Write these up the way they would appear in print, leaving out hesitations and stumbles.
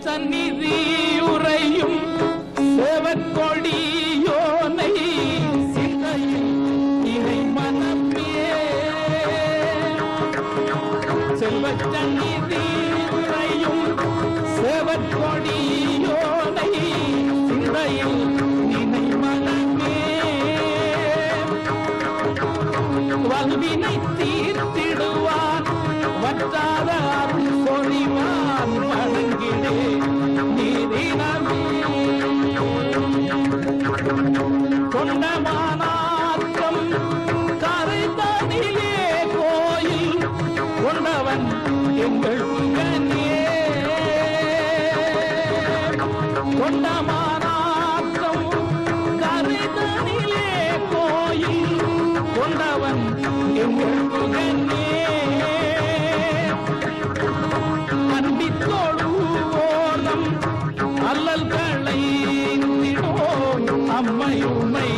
சந்நிதி உறையும் சேவற்கொடியோனை சிந்தையில் இணை மனமே செல்வச் சந்நிதி உறையும் சேவற்கொடியோனை சிந்தையில் இணை மனமே வல்வினை தீர்த்திடுவான் வற்றாத அருள் பொழிவான் வணங்கிடே நீரினமே கொண்டமானாக்கம் கரைதனிலே கோயில் கொண்டவன் எங்கள் புகனே கொண்டமானாக்கம் கரைதனிலே கோயில் கொண்டவன் எங்கள் புகனே அன்பித்தோடு ஓலம் அல்லல்களை அம்மையுமை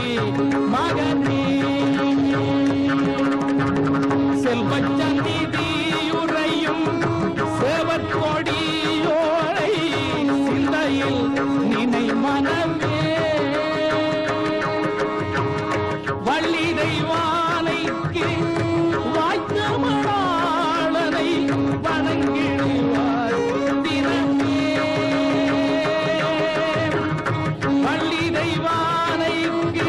மகனே செல்வச்சந்நிதி உறையும் சேவற்கொடியோரை சிந்தையில் நினை மனமே வள்ளி தெய்வானைக்கு வாய்த்த மணாளனை வணங்கிடுவாய் தினமே வள்ளி தெய்வானைக்கு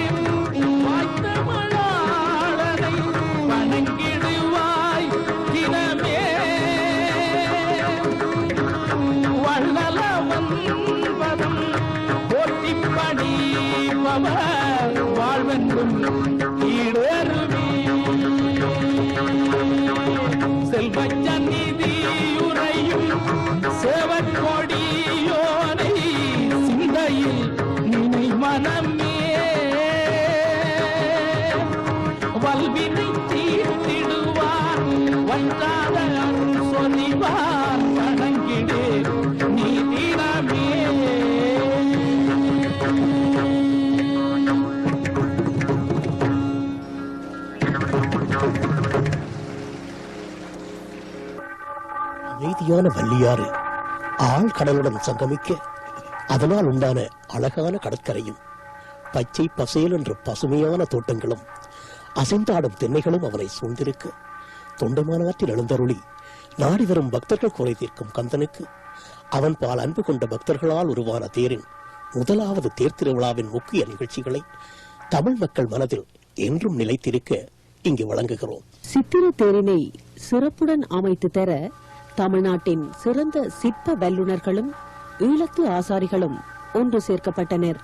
வாய்த்த மணாளனை வணங்கிடுவாய் தினமே வள்ளலவன் பதம் போற்றிப்படி பவர் வாழ்வென்றும் ஈடருமே செல்வச்சந்நிதி உறையும் சேவற்கொடியோனை சிந்தையில் நினை மனமே வல்வினை தீர்த்திடுவான் வந்தாத அருள் சொலிவான் வணங்கிடே நீ தினமே அமைதியான வள்ளியாறு ஆழ்கடலுடன் சங்கமிக்க அதனால் உண்டான அழகான கடற்கரையும் பச்சை பசேல் என்ற பசுமையான தோட்டங்களும் அசைந்தாடும் தென்னைகளும் அவனை சூழ்ந்திருக்க தொண்டைமானாற்றில் எழுந்தருளி நாடி வரும் பக்தர்கள் குறை தீர்க்கும் கந்தனுக்கு அவன் பால் அன்பு கொண்ட பக்தர்களால் உருவான தேரின் முதலாவது தேர் திருவிழாவின் முக்கிய நிகழ்ச்சிகளை தமிழ் மக்கள் மனதில் என்றும் நிலைத்திருக்க இங்கு வழங்குகிறோம். சித்திர தேரினை சிறப்புடன் அமைத்து தர தமிழ்நாட்டின் சிறந்த சிற்ப வல்லுநர்களும் ஈழத்து ஆசாரிகளும் ஒன்று சேர்க்கப்பட்டனர்.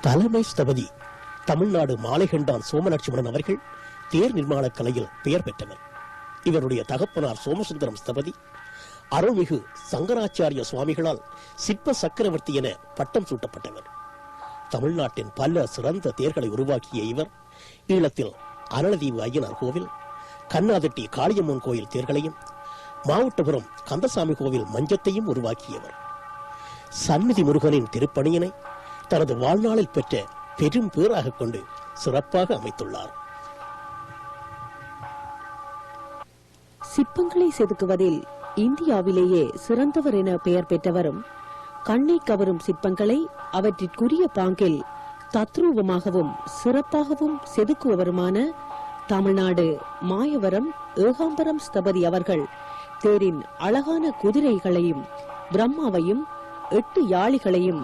தலைமை ஸ்தபதி தமிழ்நாடு மாலைகண்டான் சோமலட்சுமணன் அவர்கள் தேர் நிர்மாண கலையில் பெயர் பெற்றவர். இவருடைய தகப்பனார் சோமசுந்தரம் ஸ்தபதி அருள்மிகு சங்கராச்சாரிய சுவாமிகளால் சிற்ப சக்கரவர்த்தி என பட்டம் சூட்டப்பட்டவர். தமிழ்நாட்டின் பல சிறந்த தேர்களை உருவாக்கிய இவர் ஈழத்தில் அனலதீவு ஐயனார் கோவில், கண்ணாதட்டி காளியம்மன் கோயில் தேர்களையும் மாவட்டபுரம் கந்தசாமி கோவில் மஞ்சத்தையும் உருவாக்கியவர். சந்நிதி முருகனின் திருப்பணியினை தனது வாழ்நாளில் பெற்ற பெரும் பேராக கொண்டு சிறப்பாக அமைத்துள்ளார். சிற்பங்களை செதுக்குவதில் இந்தியாவிலேயே சிறந்தவர் என பெயர் பெற்றவரும் கண்ணை கவரும் சிற்பங்களை அவற்றிற்குரிய பாங்கில் தத்ரூபமாகவும் சிறப்பாகவும் செதுக்குவருமான தமிழ்நாடு மாயவரம் ஏகாம்பரம் ஸ்தபதி அவர்கள் தேரின் அழகான குதிரைகளையும் பிரம்மாவையும் 8 யாளிகளையும்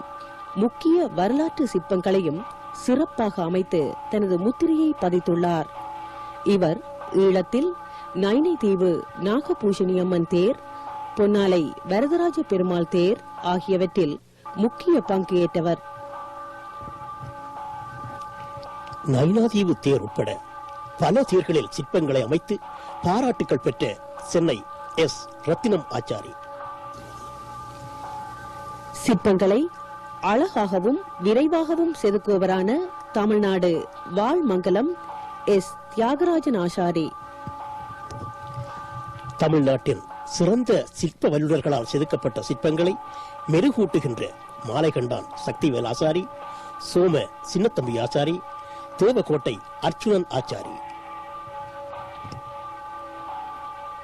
முக்கிய வரலாற்று சிற்பங்களையும் சிறப்பாக அமைத்து தனது முத்திரையை பதித்துள்ளார். இவர் ஈழத்தில் நைனைதீவு நாகபூஷணி அம்மன் தேர், பொன்னாலை வரதராஜ பெருமாள் தேர் ஆகியவற்றில் முக்கிய பங்கு ஏற்றவர். நைனாதீவு தேர் உட்பட பல தேர்களில் சிற்பங்களை அமைத்து பாராட்டுகள் பெற்ற சென்னை எஸ். ரத்தினம் ஆச்சாரி சிற்பங்களை அழகாகவும் விரைவாகவும் செதுக்குவரான தமிழ்நாடு வாழ்மங்கலம் எஸ். தியாகராஜன் ஆசாரி தமிழ்நாட்டின் சிறந்த சிற்ப வல்லுநர்களால் செதுக்கப்பட்ட சிற்பங்களை மெருகூட்டுகின்ற மாலைகண்டான் சக்திவேல் ஆசாரி, சோம சின்னத்தம்பி ஆசாரி, தேவகோட்டை அர்ச்சுனன் ஆச்சாரி.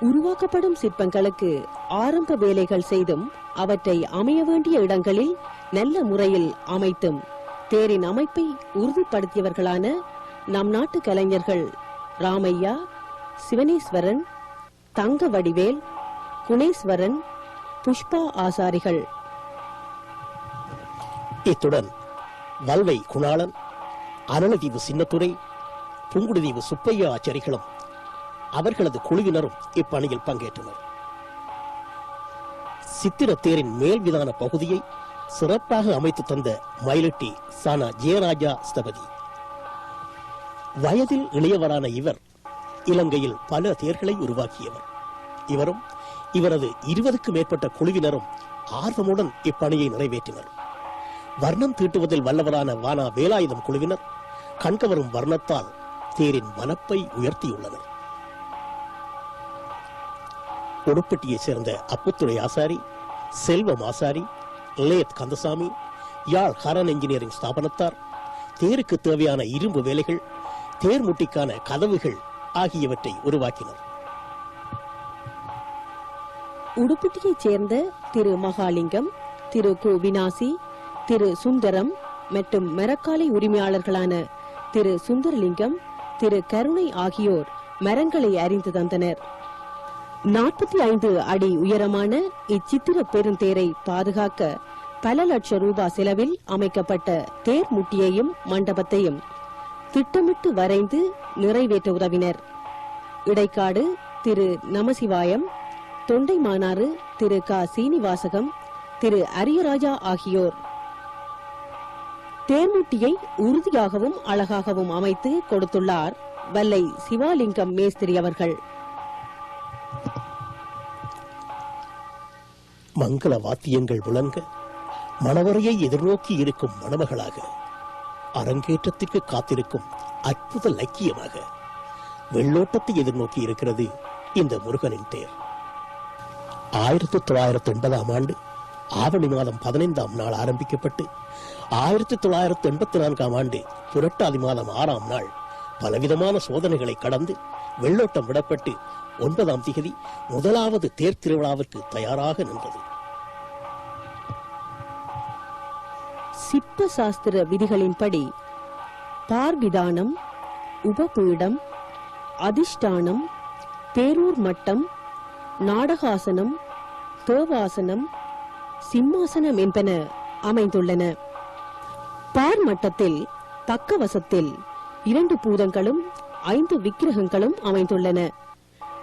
உருவாக்கப்படும் சிற்பங்களுக்கு ஆரம்ப வேலைகள் செய்தும் அவற்றை அமைய வேண்டிய இடங்களில் நல்ல முறையில் அமைத்தும் தேரின் அமைப்பை உறுதிப்படுத்தியவர்களான நம் நாட்டு கலைஞர்கள் ராமையா, சிவனேஸ்வரன், தங்க வடிவேல், குணேஸ்வரன், புஷ்பா ஆசாரிகள். இத்துடன் வல்வை குணாளன், அனலதீவு சின்னத்துறை, புங்குடுதீவு சுப்பையா ஆச்சாரிகளும் அவர்களது குழுவினரும் இப்பணியில் பங்கேற்றனர். சித்திரத்தேரின் மேல் விதான பகுதியை சிறப்பாக அமைத்து தந்த மயிலட்டி சானா ஜெயராஜா ஸ்தபதி. வயதில் இளையவரான இவர் இலங்கையில் பல தேர்களை உருவாக்கியவர். இவரும் இவரது 20க்கும் மேற்பட்ட குழுவினரும் ஆர்வமுடன் இப்பணியை நிறைவேற்றினர். வர்ணம் தீட்டுவதில் வல்லவரான வானா வேலாயுதம் குழுவினர் கண்கவரும் வர்ணத்தால் தேரின் மனப்பை உயர்த்தியுள்ளனர். உடுப்பட்டியைச் சேர்ந்த அப்புத்துறை ஆசாரி, செல்வம் ஆசாரி, லேத் கந்தசாமி, யாழ் ஹரன் என்ஜினியரிங் ஸ்தாபனத்தார் தேருக்கு தேவையான இரும்பு வேலைகள், தேர் முட்டிக்கான கதவுகள் ஆகியவற்றை உருவாக்கினர். உடுப்பட்டியைச் சேர்ந்த திரு மகாலிங்கம், திரு கு வினாசி, திரு சுந்தரம் மற்றும் மரக்காலை உரிமையாளர்களான திரு சுந்தரலிங்கம், திரு கருணை ஆகியோர் மரங்களை அறிந்து தந்தனர். 45 அடி உயரமான இச்சித்திர பெருந்தேரை பாதுகாக்க பல லட்சம் ரூபாய் செலவில் அமைக்கப்பட்ட தேர் முட்டியையும் மண்டபத்தையும் திட்டமிட்டு வரைந்து நிறைவேற்ற உதவினர். இடைக்காடு திரு நமசிவாயம், தொண்டைமானாறு திரு க சீனிவாசகம், திரு அரியராஜா ஆகியோர் தேர்முட்டியை உறுதியாகவும் அழகாகவும் அமைத்து கொடுத்துள்ளார் வல்லை சிவாலிங்கம் மேஸ்திரி அவர்கள். மங்கள வாத்தியங்கள் முழங்க மணவரையை எதிர்நோக்கி இருக்கும் மணமகளாக, அரங்கேற்றத்திற்கு காத்திருக்கும் அற்புத லக்கியமாக வெள்ளோட்டத்தை எதிர்நோக்கி இருக்கிறது இந்த முருகனின் தேர். 1980 ஆண்டு ஆவணி மாதம் 15ஆம் நாள் ஆரம்பிக்கப்பட்டு 1984 ஆண்டு புரட்டாதி மாதம் 6ஆம் நாள் பலவிதமான சோதனைகளை கடந்து வெள்ளோட்டம் விடப்பட்டு 9ஆம் தேதி முதலாவது தேர் திருவிழாவிற்கு தயாராக நின்றது. சிற்ப சாஸ்திர விதிகளின்படி பார்விதானம், உபபீடம், அதிஷ்டானம், பேரூர் மட்டம், நாடகாசனம், தேவாசனம், சிம்மாசனம் என்பன அமைந்துள்ளன. பார் மட்டத்தில் பக்கவசத்தில் 2 பூதங்களும் 5 விக்கிரகங்களும் அமைந்துள்ளன.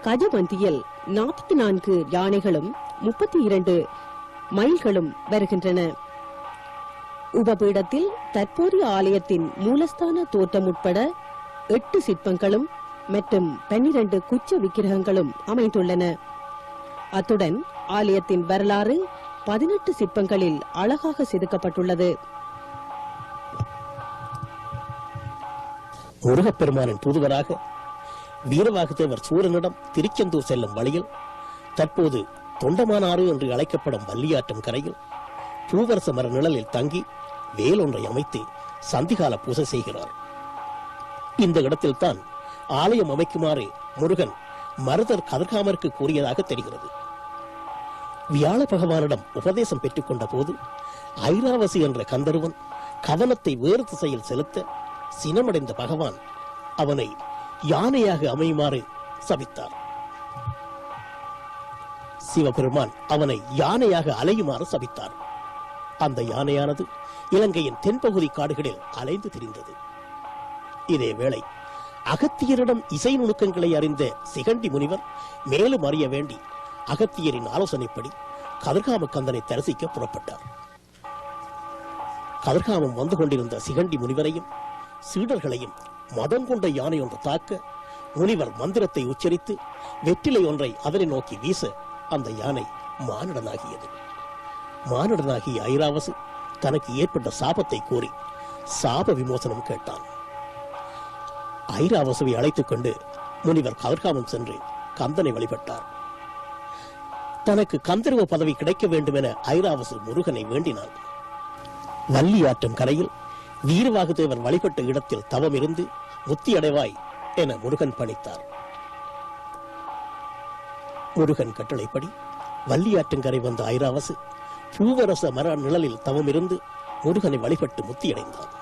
கஜமந்தியில் 44 யானைகளும் 32 மயில்களும் வருகின்றன. உபபீடத்தில் தற்போதைய ஆலயத்தின் மூலஸ்தான தோற்றம் உட்பட 8 சிற்பங்களும் மற்றும் 12 குச்ச விக்கிரகங்களும் அமைந்துள்ளன. அத்துடன் ஆலயத்தின் வரலாறு 18 சிற்பங்களில் அழகாக செதுக்கப்பட்டுள்ளது. முருகப்பெருமானின் தூதுவராக வீரவாகுதேவர் சூரனிடம் திருச்செந்தூர் செல்லும் வழியில் தற்போது தொண்டமானாறு என்று அழைக்கப்படும் வள்ளியாற்றும் கரையில் பூவரச மர நிழலில் தங்கி வேலொன்றை அமைத்து சந்திகால பூசை செய்கிறார். இந்த இடத்தில் தான் ஆலயம் அமைக்குமாறு முருகன் மருதர் கதிர்காமருக்கு கூறியதாக தெரிகிறது. வியாழ பகவானிடம் உபதேசம் பெற்றுக் கொண்ட போது ஐராவசி என்ற கந்தர்வன் கவனத்தை வேறு திசையில் செலுத்த சினமடைந்த பகவான் அவனை யானையாக அமையுமாறு சபித்தார். சிவபெருமான் அவனை யானையாக அலையுமாறு சபித்தார். அந்த யானையானது இலங்கையின் தென்பகுதி காடுகளில் அலைந்து திரிந்தது. இதேவேளை அகத்தியரிடம் இசை நுணுக்கங்களை அறிந்த சிகண்டி முனிவர் மேலும் அறிய வேண்டி அகத்தியரின் ஆலோசனைப்படி கதிர்காம கந்தனை தரிசிக்க புறப்பட்டார். கதிர்காமம் வந்து கொண்டிருந்த சிகண்டி முனிவரையும் சீடர்களையும் மதம் கொண்ட யானை ஒன்று தாக்க முனிவர் மந்திரத்தை உச்சரித்து வெற்றிலை ஒன்றை அதனை நோக்கி வீச அந்த யானை மானிடனாகியது. மானிடனாகிய ஐராவசு தனக்கு ஏற்பட்ட சாபத்தை கூறி சாப விமோசனம் கேட்டான். ஐராவசுவை அழைத்துக் கொண்டு முனிவர் கதிர்காமம் சென்று கந்தனை வழிபட்டார். தனக்கு கந்தர்வ பதவி கிடைக்க வேண்டும் என ஐராவசு முருகனை வேண்டினான். வள்ளியாற்றும் கரையில் வீரவாகுதேவர் வழிபட்ட இடத்தில் தவம் இருந்து முத்தி அடைவாய் என முருகன் பணித்தார். முருகன் கட்டளைப்படி வள்ளியாற்றங்கரை வந்த ஐராவசு பூவரச மர நிழலில் தவமிருந்து முருகனை வழிபட்டு முத்தியடைந்தான்.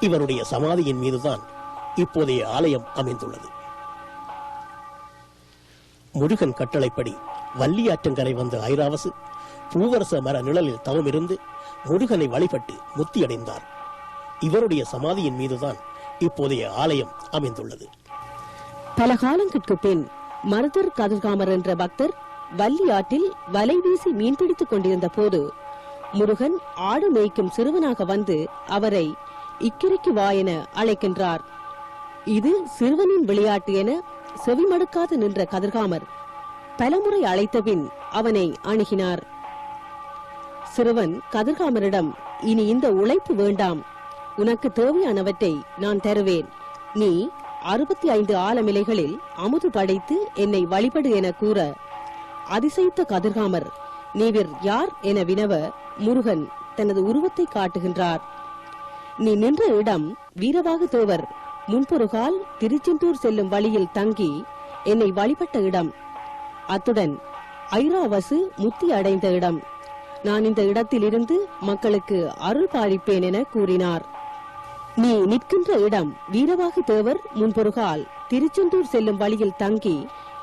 இவருடைய சமாதியின் மீதுதான் இப்போதைய ஆலயம் அமைந்துள்ளது. முருகன் கட்டளைப்படி வள்ளியாற்றங்கரை வந்த ஐராவசு பூவரச மர நிழலில் தவமிருந்து முருகனை வழிபட்டு முத்தியடைந்தார். இவருடைய சமாதியின் மீதுதான் இப்போதைய ஆலயம் அமைந்துள்ளது. பல காலங்களுக்கு பின் மருதர் கதிர்காமர் என்ற பக்தர் வள்ளி ஆற்றில் வலை வீசி மீன்பிடித்துக் கொண்டிருந்த போது முருகன் ஆடு மேய்க்கும் சிறுவனாக வந்து அவரை இக்கிரிக்கு வா என அழைக்கின்றார். இது சிறுவனின் விளையாட்டு என செவிமடுக்காது நின்ற கதிர்காமர் பலமுறை அழைத்தபின் அவனை அணுகினார். சிறுவன் கதிர்காமரிடம், இனி இந்த உழைப்பு வேண்டாம், உனக்கு தேவையானவற்றை நான் தருவேன், நீ 65 ஆலமிலைகளில் அமுது படைத்து என்னை வழிபடு என கூற அதிசயித்த கதிர்காமர் நீவிர் யார் என வினவ முருகன் தனது உருவத்தை காட்டுகின்றார். நீ நின்ற இடம் வீரவாகு தேவர் முன்பொருகால் திருச்செந்தூர் செல்லும் வழியில் தங்கி என்னை வழிபட்ட இடம், அத்துடன் ஐராவசு முத்தி அடைந்த இடம். நான் இந்த இடத்தில் இருந்து மக்களுக்கு அருள் பாலிப்பேன் என கூறினார். நீ நிற்கின்ற இடம் வீரவாகு தேவர் முன்பொருகால் திருச்செந்தூர் செல்லும் வழியில் தங்கி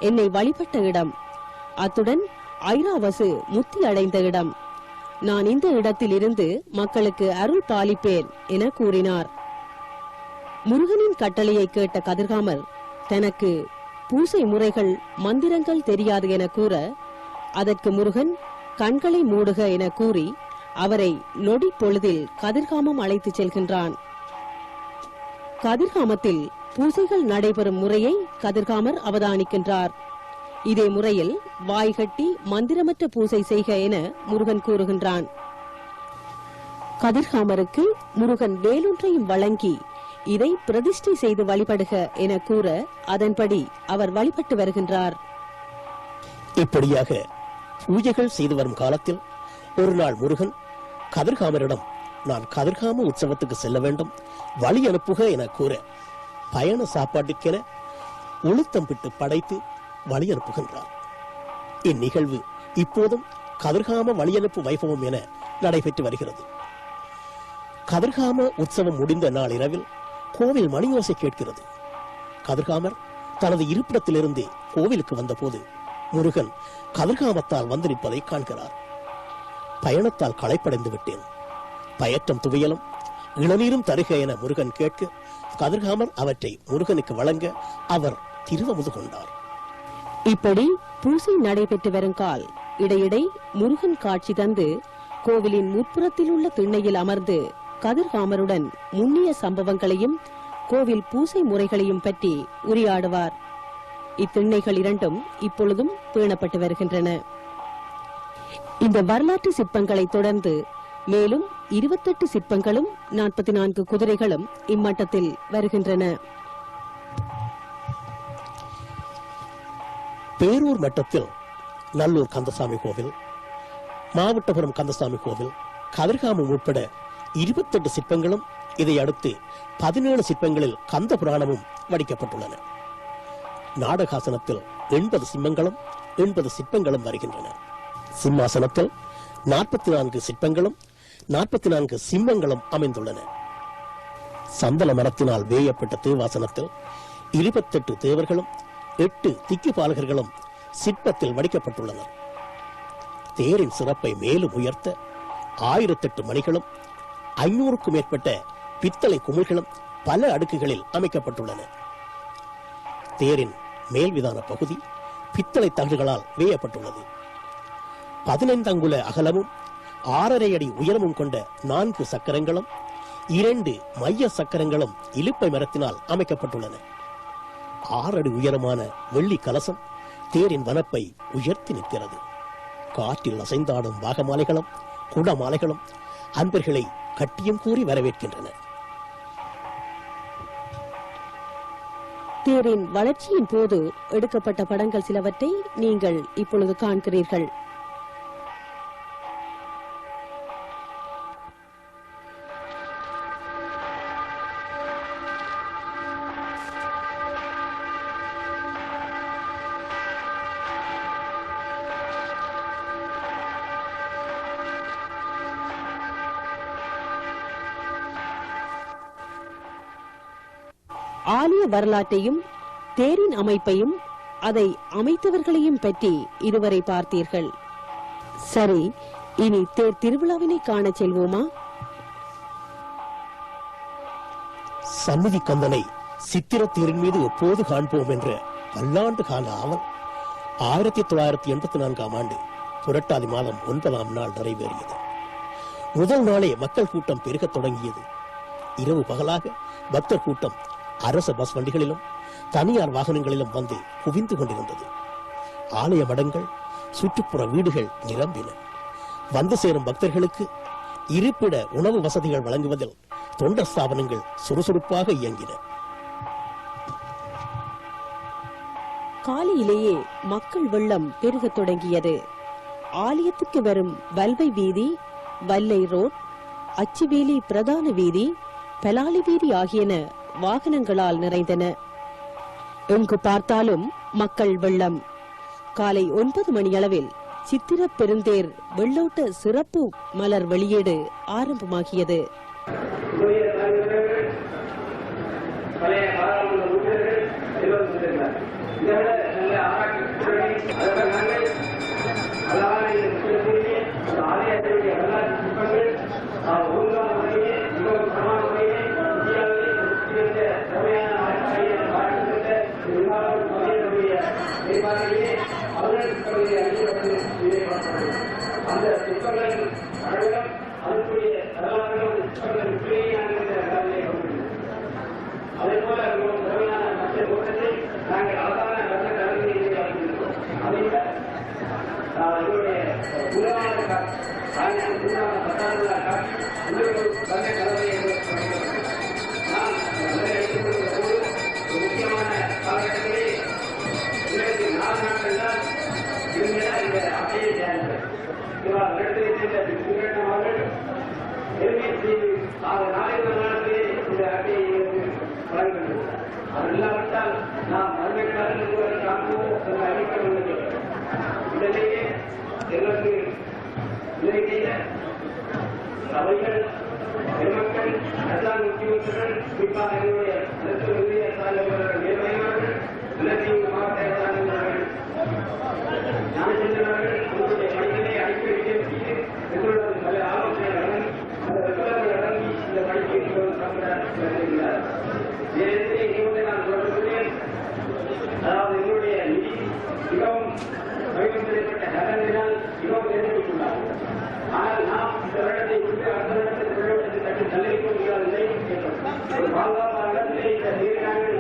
என்னை வழிபட்ட இடம், அத்துடன் ஐராவசு முத்தி அடைந்த இடம். நான் இந்த இடத்தில் இருந்து மக்களுக்கு அருள் பாலிப்பேன் என கூறினார். முருகனின் கட்டளையை கேட்ட கதிர்காமர் தனக்கு பூசை முறைகள் மந்திரங்கள் தெரியாது என கூற அதற்கு முருகன் கண்களை மூடுக என கூறி அவரை நொடி பொழுதில் கதிர்காமம் அழைத்துச் செல்கின்றான். கதிர்காமத்தில் பூசைகள் நடைபெறும் முறையை கதிர்காமர் அவதானிக்கின்றார். இதே முறையில் வாய்கட்டி மந்திரமற்ற பூசை செய்க என முருகன் கூறுகின்றான். கதிர்காமருக்கு முருகன் வேலொன்றையும் வழங்கி இதை பிரதிஷ்டை செய்து வழிபடுக என கூற அதன்படி அவர் வழிபட்டு வருகின்றார். இப்படியாக பூஜைகள் செய்து வரும் காலத்தில் ஒரு நாள் முருகன் கதிர்காமரிடம், நான் கதிர்காம உற்சவத்துக்கு செல்ல வேண்டும், வழி அனுப்புக என கூற பயண சாப்பாட்டுக்கென உளுத்தம் பிட்டு படைத்து வழி அனுப்புகின்றார். இந்நிகழ்வு இப்போதும் கதிர்காம வழியனுப்பு வைபவம் என நடைபெற்று வருகிறது. கதிர்காம உற்சவம் முடிந்த நாள் இரவில் கோவில் மணியோசை கேட்கிறது. கதிர்காமர் தனது இருப்பிடத்திலிருந்து கோவிலுக்கு வந்தபோது முருகன் கதிர்காமத்தால் வந்து நிற்பதை காண்கிறார். பயணத்தால் களைப்படைந்து விட்டேன், பயற்றம் துவையலும் இளநீரும் தருக என முருகன் கேட்க கதிர்காமர் அவற்றை முருகனுக்கு வழங்க அவர் திருவமுது கொண்டார். இப்படி பூசை நடைபெற்று வரும் கால் இடையிடை முருகன் காட்சி தந்து கோவிலின் முற்புறத்தில் உள்ள திண்ணையில் அமர்ந்து கதிர்காமருடன் முன்னிய சம்பவங்களையும் கோவில் பூசை முறைகளையும் பற்றி உரையாடுவார். இத்திண்ணைகள் இரண்டும் இப்பொழுதும் பேணப்பட்டு வருகின்றன. இந்த வரலாற்று சிற்பங்களை தொடர்ந்து மேலும் 28 சிற்பங்களும் 44 குதிரைகளும் இம்மட்டத்தில் வருகின்றன. பேரூர் மட்டத்தில் நல்லூர் கந்தசாமி கோவில், மாவட்டபுரம் கந்தசாமி கோவில், கதிர்காமம் உட்பட 28 சிற்பங்களும், இதை அடுத்து 17 சிற்பங்களில் கந்த புராணமும் வடிக்கப்பட்டுள்ளன. நாடகாசனத்தில் 80 சிம்மங்களும் 80 சிற்பங்களும் வருகின்றன. சிம்மாசனத்தில் 44 சிற்பங்களும் 44 சிம்மங்களும் அமைந்துள்ளன. சந்தன மரத்தினால் வேயப்பட்ட தேவாசனத்தில் 28 தேவர்களும் 8 திக்குபாலகர்களும் சிற்பத்தில் வடிக்கப்பட்டுள்ளனர். தேரின் சிறப்பை மேலும் உயர்த்த 1008 மணிகளும் 500க்கும் மேற்பட்ட பித்தளை குமிழ்களும் பல அடுக்குகளில் அமைக்கப்பட்டுள்ளன. தேரின் மேல்விதான பகுதி பித்தளை தகடுகளால் வேயப்பட்டுள்ளது. 15 அங்குல அகலமும் 6.5 அடி உயரமும் கொண்ட 4 சக்கரங்களும் 2 மைய சக்கரங்களும் இலுப்பை மரத்தினால் அமைக்கப்பட்டுள்ளன. 6 அடி உயரமான வெள்ளி கலசம் தேரின் வனப்பை உயர்த்தி நிற்கிறது. காற்றில் அசைந்தாடும் பாகமாலைகளும் குடமாலைகளும் அன்பர்களை கட்டியம் கூறி வரவேற்கின்றன. தேரின் வளர்ச்சியின் போது எடுக்கப்பட்ட படங்கள் சிலவற்றை நீங்கள் இப்பொழுது காண்கிறீர்கள். ஆலய வரலாற்றையும் தேரின் அமைப்பையும் அதை அமைத்தவர்களையும் பற்றி இதுவரை பார்த்தீர்கள். சரி, இனி தேர் திருவிழாவினை காண செல்வோமா? சந்நிதி கந்தனை சித்திர தேரின் மீது எப்போது காண்போம் என்ற பல்லாண்டு கால ஆவல் 1984 ஆண்டு புரட்டாதி மாதம் 9ஆம் நாள் நிறைவேறியது. முதல் நாளே மக்கள் கூட்டம் பெருகத் தொடங்கியது. இரவு பகலாக பக்தர் கூட்டம் அரச பஸ் வண்டிகளிலும் தனியார் வாகனங்களிலும் வந்து குவிந்து கொண்டிருந்தது. ஆலய மடங்கள், சுற்றுப்புற வீடுகள் நிரம்பின. வந்து சேரும் பக்தர்களுக்கு இருப்பிட உணவு வசதிகள் வழங்குவதில் தொண்டர் ஸ்தாபனங்கள் சுறுசுறுப்பாக இயங்கின. காலையிலேயே மக்கள் வெள்ளம் பெருகத் தொடங்கியது. ஆலயத்துக்கு வரும் வல்வை வீதி, வல்லை ரோட், அச்சுவேலி பிரதான வீதி, பலாலி வீதி ஆகியன வாகனங்களால் நிறைந்தன. எங்கு பார்த்தாலும் மக்கள் வெள்ளம். காலை 9 மணியளவில் சித்திர பெருந்தேர் வெள்ளோட்ட சிறப்பு மலர் வெளியீடு ஆரம்பமாகியது. அந்த சிற்பங்கள் அழகம் அதற்குரிய அதே போல திறமையான மற்ற கூட்டத்தை நாங்கள் அழகான நல்ல கல்வியை அதைவிட எங்களுடைய புலமான பத்தாண்டுள்ள நல்ல கலவையை நான் எடுத்துக்கொள்ளும் போது முக்கியமான காலகட்டத்திலே 24 நாட்கள் தான் இருந்தால் இந்த அப்படியே சேர்ந்தது. இவ்வாறு நடத்தியிருக்கின்ற நாளைக்கு நாளத்திலே இந்த அட்டையை வழங்குகிறது. அது இல்லாவிட்டால் நாம் மறுமைக்காரர்கள் காண்போம் என்ற அறிக்கை உள்ளது. இதனையே எங்களுக்கு இலங்கையில சபைகள், பெருமக்கள், அரசாங்க உத்தியோகர்கள், குறிப்பாக எங்களுடைய அரசு உரிய தலைவர்கள், நிர்வாகிகள், இலங்கை மாவட்ட அரசாங்கங்கள், ஞானச்சந்திரர்கள் உங்களுடைய பணிகளை அடிக்கடி செய்து எங்களுடைய பல ஆலோசனைகளுடன் அந்த வெப்பங்கள் அடங்கி இந்த பணிக்கு சாப்பிடுகிறார். நான் சொல்கிறேன், அதாவது எங்களுடைய நிதி மிகவும் வடிவமைக்கப்பட்ட நலனினால் மிகவும் தெரிவித்துள்ளார். ஆனால் நாம் இந்த வருடத்தை விட்டு அடுத்த வருடத்தில் பிரயோகத்தை தட்டி தள்ளிக்க முடியாத நிலை ஏற்படும். ஒரு பாதுகாப்பாக நிலை இந்த நீரினாங்கள்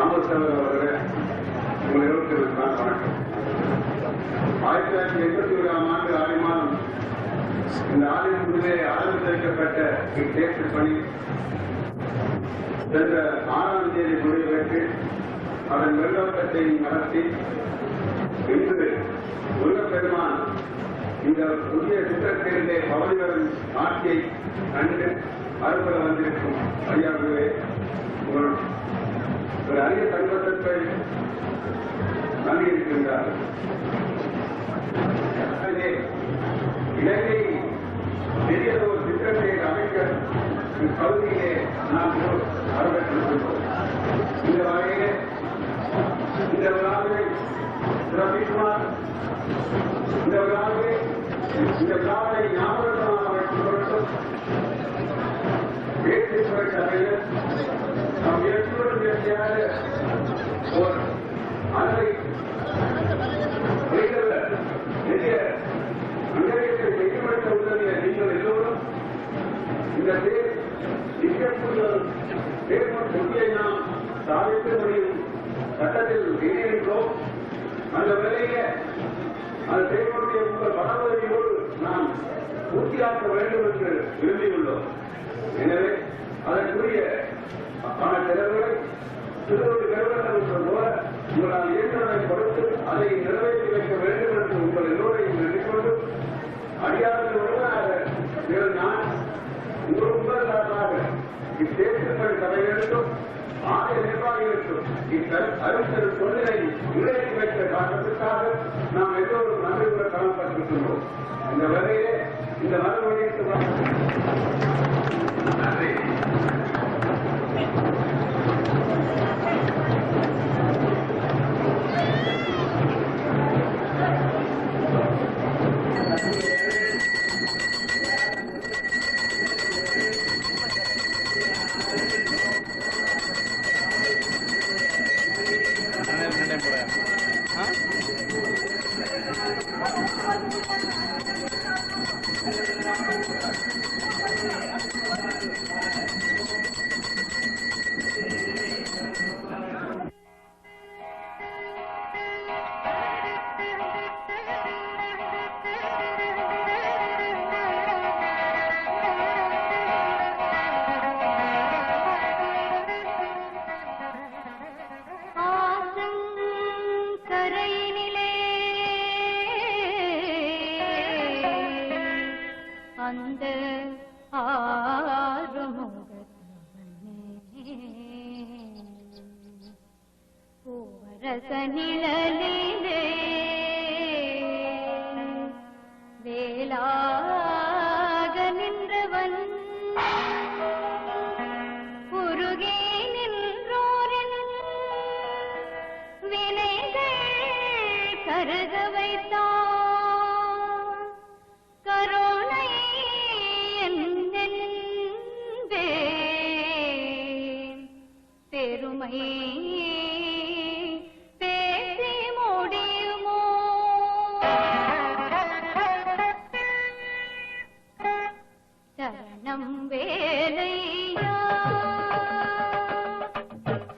அவர்களே, உங்கள் வணக்கம். 1981ஆம் ஆண்டு ஆடி மாதம் இந்த ஆலயம் முன்பே ஆரம்பித்திருக்கப்பட்ட இத்தேர்வு பணி சென்ற 6ஆம் தேதி முடிவுக்கு அதன் வெள்ளோட்டத்தை நடத்தி இன்று முருகப்பெருமான் இந்த புதிய சித்திரத்திலே பவனிகளின் ஆட்சியை கண்டு அறுபட வந்திருக்கும் ஐயாவே ஒரு அரிய சந்தர்ப்பத்தை நல்கியிருக்கின்றார். இலங்கை பெரிய ஒரு திட்டத்தை அமைக்க இப்பகுதியிலே நாம் வரவேற்றிருக்கின்றோம். இந்த வகையிலே இந்த விழாவை சிறப்பிக்குமார், இந்த விழாவை ஞாபகமாக வைத்துக் கொண்டு பேசுகிற சபையில் நாம் எல்லோரும் பேசியாக ஒரு அதை பெரிய அங்கீகரிப்பை செய்யப்பட்ட உதவிய நீங்கள் எல்லோரும் இந்த பேர் நாம் சாதிக்க முடியும் சட்டத்தில் வெளியிடுகிறோம். அந்த வேலையில அந்த செயல்படுத்திய உங்கள் பணவதியோடு நாம் பூர்த்தியாக்க வேண்டும் என்று விரும்பியுள்ளோம். எனவே அதற்குரிய பண செலவுகளை திருவள்ளு நிறுவனம் போல உங்களால் இயந்திரங்களை கொடுத்து அதை நிறைவேற்றி வைக்க வேண்டும் என்று உங்கள் எல்லோரையும் எண்ணிக்கொண்டு அடியார்கள் ஒருவராக நான் உங்கள் சார்பாக இத்தேர்தல் சபைகளுக்கும் ஆலய நிர்வாகிகளுக்கும் அறிவித்தல் தொழிலை நிறைவேற்றி வைத்த காரணத்திற்காக நாம் எல்லோரும் நன்றியுள்ள கடமைப்பட்டிருக்கின்றோம். இந்த வகையிலே இந்த மறுமொழிக்கு நன்றி. ரசநிழலிலே வேலாக நின்றவன் குறுகே நின்றோரின் வினைகள் கருக வைத்தான் கருணை என்னென்பே பெருமை பேசி முடியுமோ சரணம் வேலையா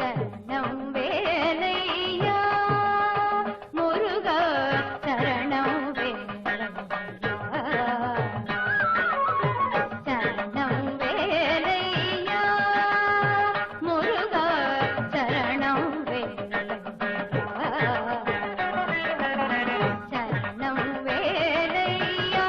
சரணம் வேலையா முருகா சரணம் வேலையா சரணம் வேலையா முருகா சரணம் வேலையா சரணம் வேலையா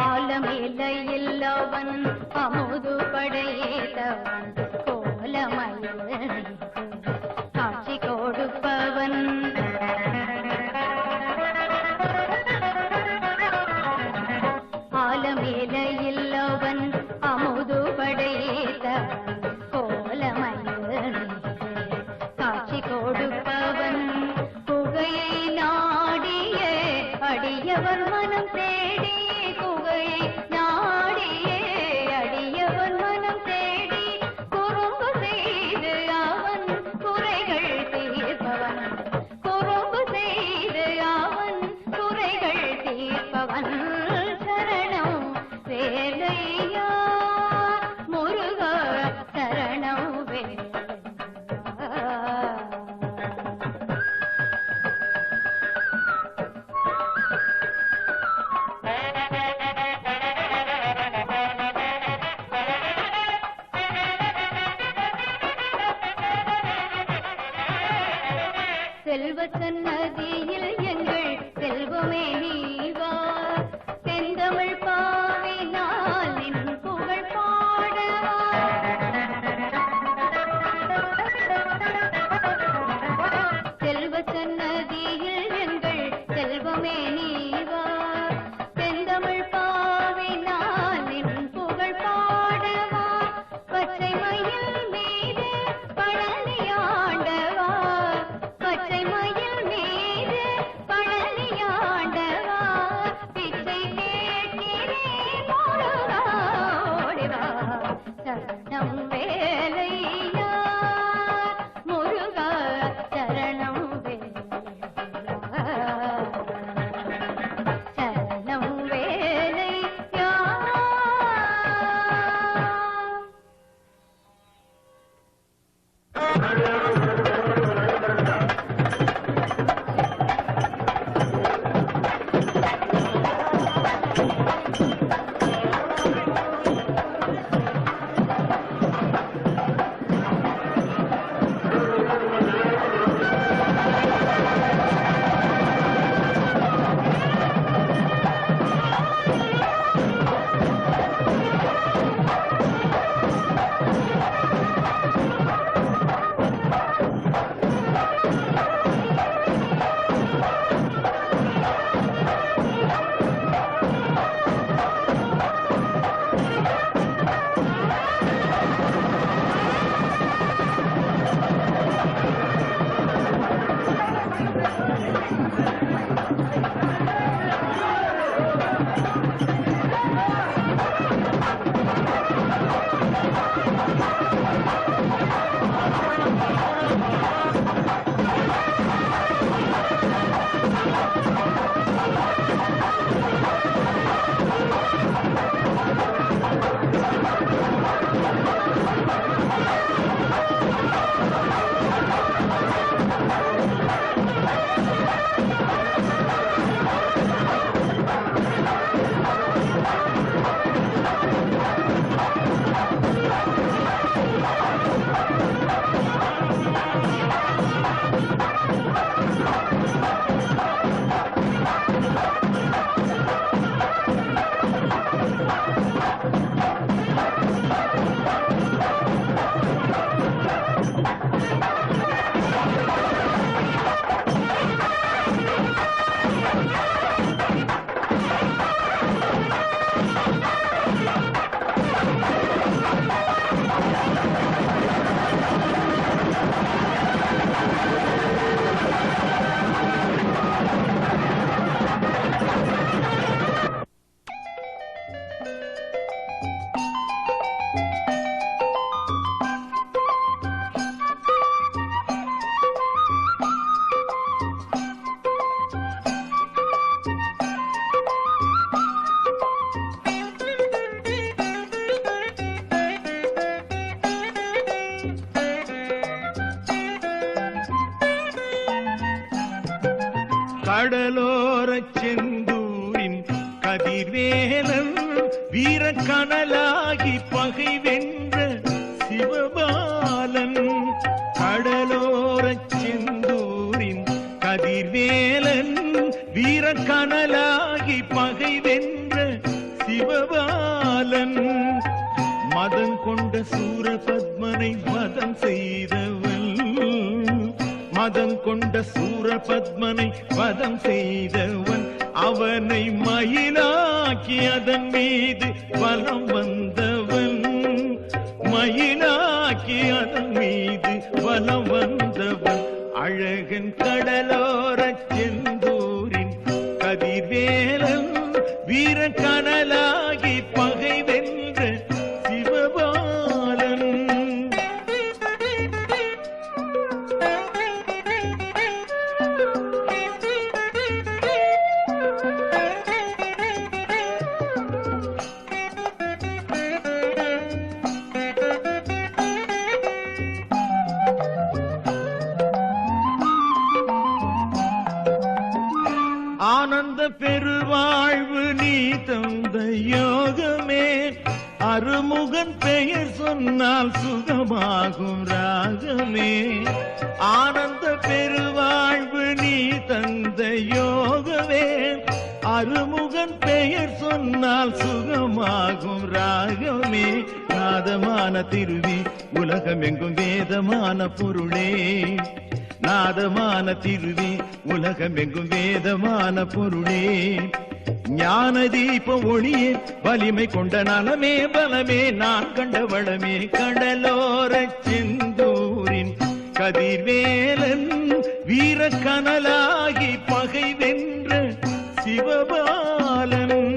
ஆலமேலையில் அவன் அமுது படையேதவன் கோலமயில் காட்சி கொடுப்பவன் ஆலமேலையில் அவன் அமுது படையேதவன் கோலமயில் காட்சி கொடுப்பவன் புகையை நாடியே அடியவர் மனம் தேடி குகையை நாடியே அடியவர் மனம் தேடி குறும்பு செய்து அவன் குறைகள் தீர்ப்பவன் குறும்பு செய்து அவன் குறைகள் தீர்ப்பவன் சரணம் வேலையா முருகா சரணம் வேலையா செல்வத்தன் நதியில் எங்கள் செல்வமே நீவா செந்தமிழ் பாவினால் கடலோரச் செந்தூரின் கதிர்வேலன் வீரக்கனலாகி பகை வென்ற சிவபாலன். கடலோரச் செந்தூரின் கதிர்வேலன் வீரக்கனலாகி பகை வென்ற சிவபாலன். மதம் கொண்ட சூரபத்மனை வதம் செய்தவன். மதம் கொண்ட சூரபத்மனை வதம் செய்தவன். அவனை மயிலாக்கி அதன் மீது வலம் வந்தவன். மயிலாக்கி அதன் மீது வலம் வந்தவன். அழகன் கடலோரச் செந்தூரின் கதிர்வேலன் வீரக்கனலாகி பகை வென்ற சிவபாலன். ஆனந்த பெருவாழ்வு நீ தந்த யோகமே. அருமுகன் பெயர் சொன்னால் சுகமாகும் ராகமே. ஆனந்த பெருவாழ்வு நீ தந்த யோகமே. அருமுகன் பெயர் சொன்னால் சுகமாகும் ராகமே. நாதமான திருவி உலகமெங்கும் வேதமான பொருளே. நாதமான திருவி உலகமெங்கும் வேதமான பொருளே. ஞான தீப ஒளியே வலிமை கொண்ட நலமே பலமே நான் கண்ட வளமே. கடலோரச் செந்தூரின் கதிர்வேலன் வீரக்கனலாகி பகை வென்ற சிவபாலன்.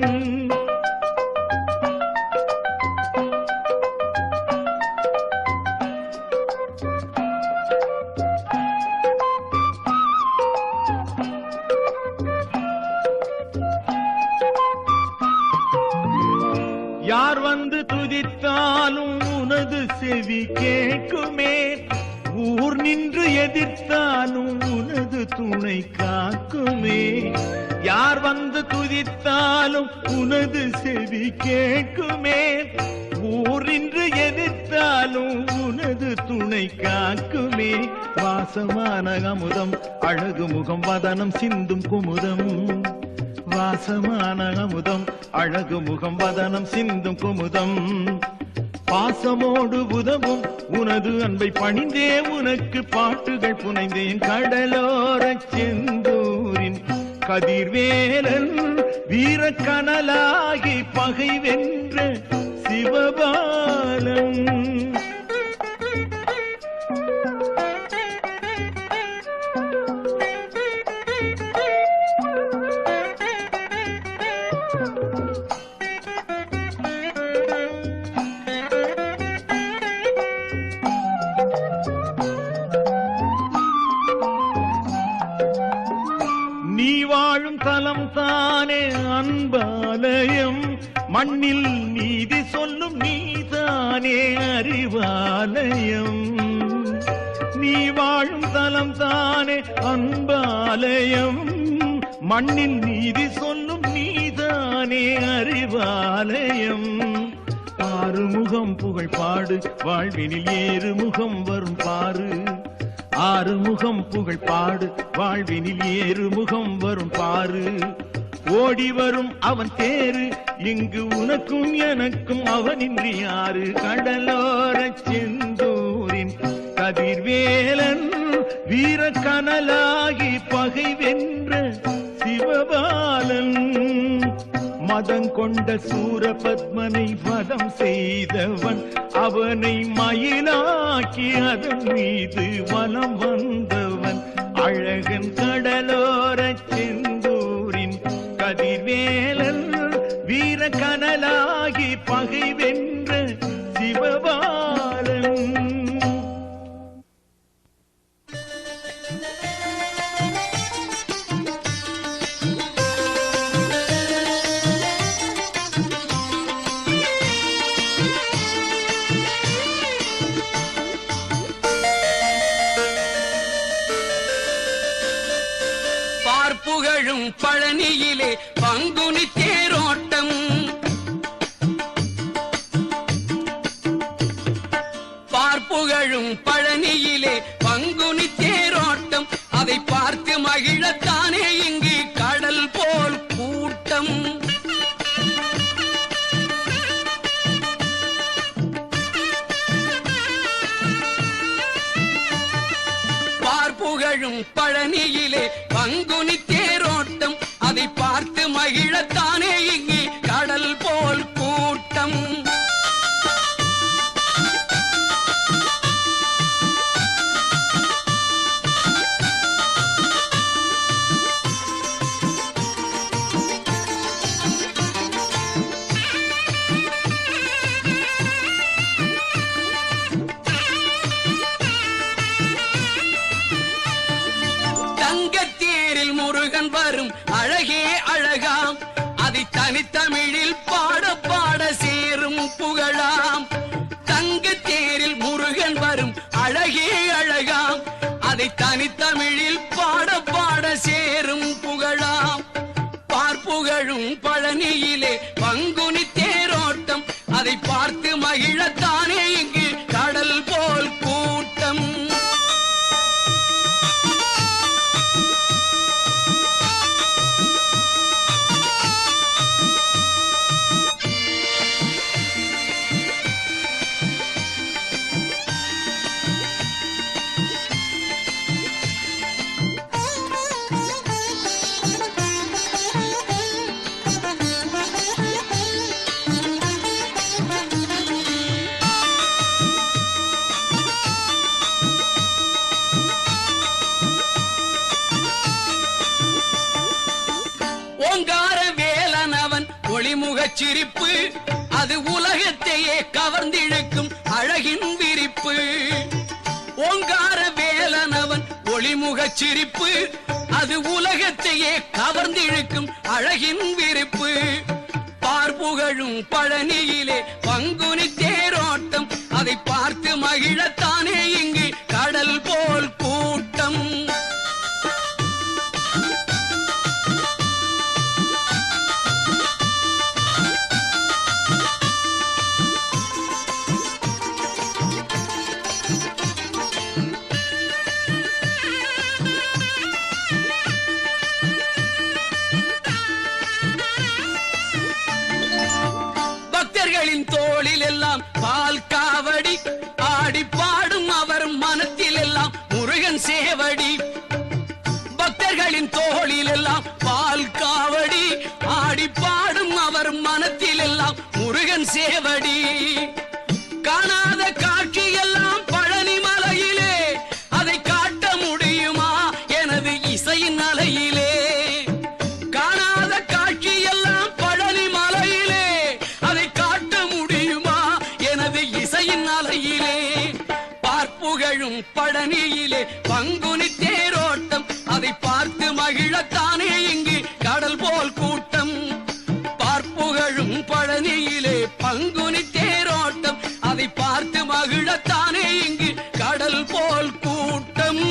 யார் வந்து துதித்தாலும் உனது செவி கேட்குமே. ஊர் நின்று எதிர்த்தாலும் உனது துணை காக்குமே. யார் வந்து துதித்தாலும் உனது செவி கேட்குமே. ஊர் நின்று எதிர்த்தாலும் உனது துணை காக்குமே. வாசமான அமுதம் அழகு முகம் வதனம் சிந்தும் குமுதம். வாசமான அமுதம் அழகு முகம் வதனம் சிந்தும் குமுதம். பாசமோடு உதவும் உனது அன்பை பணிந்தே உனக்கு பாட்டுகள் புனைந்தேன். கடலோரச் செந்தூரின் கதிர்வேலன் வீரக்கனலாகி பகை வென்ற சிவபாலன். நீ வாழும் தலம் தானே அன்பாலயம். மண்ணில் நீதி சொல்லும் நீதானே அறிவாலயம். நீ வாழும் தலம் தானே அன்பாலயம். மண்ணில் நீதி சொல்லும் நீதானே அறிவாலயம். ஆறுமுகம் புகழ் பாடு வாழ்வினில் ஏறுமுகம் வரும் பாரு. ஆறுமுகம் புகழ் பாடு வாழ்வினில் ஏறுமுகம் வரும் பாரு. ஓடி வரும் அவன் தேரு இங்கு உனக்கும் எனக்கும் அவனின்றி யாரு. கடலோரச் செந்தூரின் கதிர்வேலன் வீரக்கனலாகி பகை வென்ற சிவபாலன். மதம் கொண்ட சூரபத்மனை வதம் செய்தவன். அவனை மயிலாக்கி அதன் மீது வலம் வந்தவன். அழகன் கடலோரச் செந்தூரின் கதிர்வேலன் வீரக்கனலாகி பகை வென்ற சிவபாலன். பார்ப்புகள் பழனியிலே பங்குனி தேரோட்டம். பார்ப்புகழும் பழனியிலே பங்குனி தேரோட்டம். அதை பார்த்து மகிழத்தானே இங்கு கடல் போல் கூட்டம். பார்ப்புகழும் பழனியிலே பங்குனி தேரோட்டம். அதை பார்த்து மகிழத்தானே இங்கு கடல் போல் கூட்டம். தங்கத்தேரில் முருகன் வரும் அழகே அழகாம். அதை தனித்தமிழில் பாட பாட சேரும் புகழாம். தங்கத்தேரில் முருகன் வரும் அழகே அழகாம். அதை தனித்தமிழில் பாட பாட சேரும் புகழாம். பார்ப்புகழும் பழனியிலே பங்குனி தேரோட்டம். அதை பார்த்து மகிழத்தானே இங்கு கடல் போல் கூட்டம். ஓங்கார வேலனவன் ஒளிமுகச் சிரிப்பு. அது உலகத்தையே கவர்ந்திழுக்கும் அழகின் விரிப்பு. ஓங்கார வேலனவன் ஒளிமுகச் சிரிப்பு. அது உலகத்தையே கவர்ந்திழுக்கும் அழகின் விரிப்பு. பார்ப்புகழும் பழனியிலே பங்குனி தேரோட்டம். அதை பார்த்து மகிழத்தானே இங்கு கடல் போல் கூட்டம். பக்தர்களின் தோளில் எல்லாம் பால் காவடி. ஆடி பாடும் அவர் மனத்தில் எல்லாம் முருகன் சேவடி. பக்தர்களின் தோளில் எல்லாம் பால் காவடி. ஆடி பாடும் அவர் மனத்தில் எல்லாம் முருகன் சேவடி. காணாத காட்சி எல்லாம் பழனி மலையிலே. அதை காட்ட முடியுமா எனது இசையின் அலையிலே. காணாத காட்சி எல்லாம் பழனி மலையிலே. அதை காட்ட முடியுமா எனது இசையின் அலையிலே. பார்ப்புகழும் பழனியிலே பங்குனி தேரோட்டம். அதை பார்த்து மகிழத்தானே இங்கு கடல் போல் கூட்டம். பார்ப்புகழும் பழனியிலே பங்குனி தேரோட்டம். அதை பார்த்து மகிழத்தானே இங்கு கடல் போல் கூட்டம்.